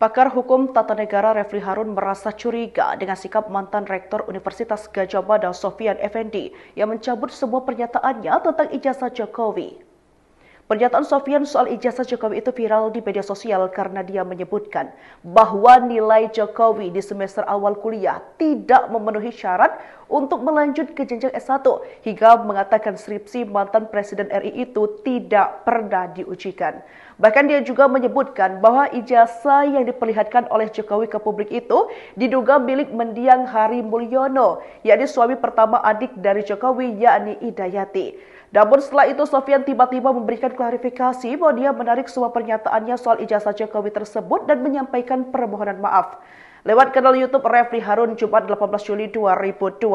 Pakar Hukum Tata Negara Refli Harun merasa curiga dengan sikap mantan Rektor Universitas Gadjah Mada Sofyan Effendi yang mencabut semua pernyataannya tentang ijazah Jokowi. Pernyataan Sofyan soal ijazah Jokowi itu viral di media sosial karena dia menyebutkan bahwa nilai Jokowi di semester awal kuliah tidak memenuhi syarat untuk melanjut ke jenjang S1 hingga mengatakan skripsi mantan Presiden RI itu tidak pernah diujikan. Bahkan dia juga menyebutkan bahwa ijazah yang diperlihatkan oleh Jokowi ke publik itu diduga milik mendiang Hari Mulyono, yakni suami pertama adik dari Jokowi yakni Idayati. Namun setelah itu Sofyan tiba-tiba memberikan klarifikasi bahwa dia menarik semua pernyataannya soal ijazah Jokowi tersebut dan menyampaikan permohonan maaf. Lewat kanal YouTube Refli Harun Jumat 18 Juli 2025,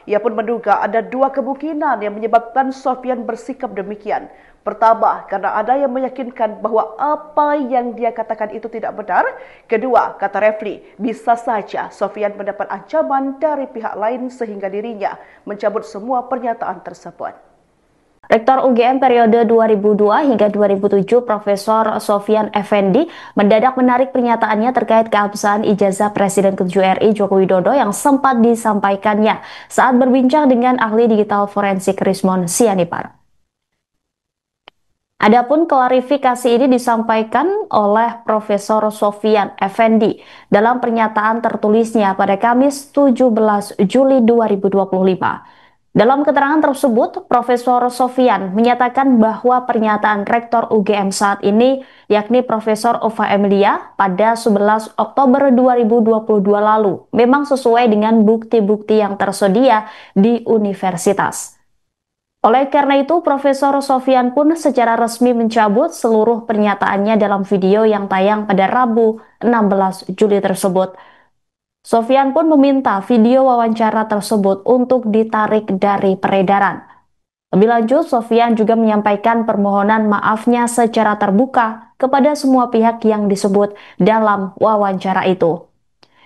ia pun menduga ada dua kemungkinan yang menyebabkan Sofyan bersikap demikian. Pertama, karena ada yang meyakinkan bahwa apa yang dia katakan itu tidak benar. Kedua, kata Refli, bisa saja Sofyan mendapat ancaman dari pihak lain sehingga dirinya mencabut semua pernyataan tersebut. Rektor UGM periode 2002 hingga 2007, Profesor Sofyan Effendi mendadak menarik pernyataannya terkait keabsahan ijazah Presiden ke-7 RI Joko Widodo yang sempat disampaikannya saat berbincang dengan ahli digital forensik Rismon Sianipar. Adapun klarifikasi ini disampaikan oleh Profesor Sofyan Effendi dalam pernyataan tertulisnya pada Kamis 17 Juli 2025. Dalam keterangan tersebut, Profesor Sofyan menyatakan bahwa pernyataan Rektor UGM saat ini, yakni Profesor Ova Emilia, pada 11 Oktober 2022 lalu, memang sesuai dengan bukti-bukti yang tersedia di universitas. Oleh karena itu, Profesor Sofyan pun secara resmi mencabut seluruh pernyataannya dalam video yang tayang pada Rabu 16 Juli tersebut. Sofyan pun meminta video wawancara tersebut untuk ditarik dari peredaran. Lebih lanjut, Sofyan juga menyampaikan permohonan maafnya secara terbuka kepada semua pihak yang disebut dalam wawancara itu.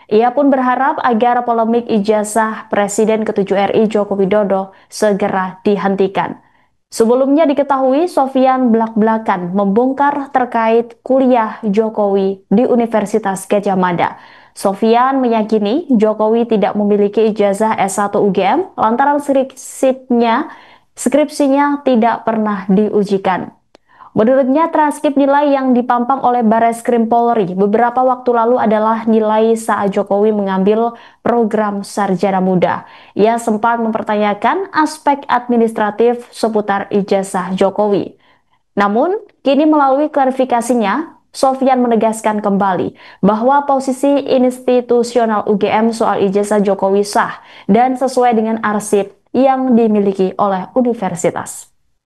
Ia pun berharap agar polemik ijazah Presiden ke-7 RI Joko Widodo segera dihentikan. Sebelumnya diketahui Sofyan belak-belakan membongkar terkait kuliah Jokowi di Universitas Gadjah Mada. Sofyan meyakini Jokowi tidak memiliki ijazah S1 UGM lantaran skripsinya tidak pernah diujikan. Menurutnya, transkrip nilai yang dipampang oleh Barreskrim Polri beberapa waktu lalu adalah nilai saat Jokowi mengambil program sarjana muda. Ia sempat mempertanyakan aspek administratif seputar ijazah Jokowi. Namun, kini melalui klarifikasinya, Sofyan menegaskan kembali bahwa posisi institusional UGM soal ijazah Jokowi sah dan sesuai dengan arsip yang dimiliki oleh universitas.